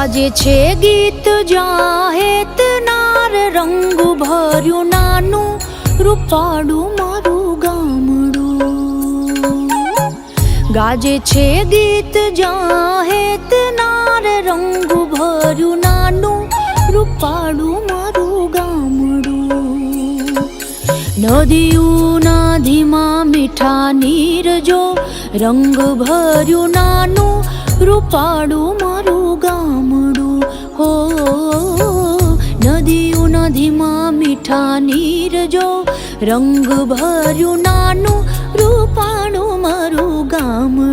ગાજે છે ગીત જાહેત નાર રંગ ભર્યું નાનું રૂપાળું મારું ગામડું. ગાજે છે ગીત જાહેત નાર રંગ ભર્યું નાનું રૂપાળું મારું ગામડું. નદીઓના ધીમા મીઠા નીર જો રંગ ભર્યું નાનું રૂપાળું મારું ગામડું. હો નદીઓના ધીમા મીઠા નીર જો રંગ ભર્યું નાનું રૂપાળું મારું ગામડું.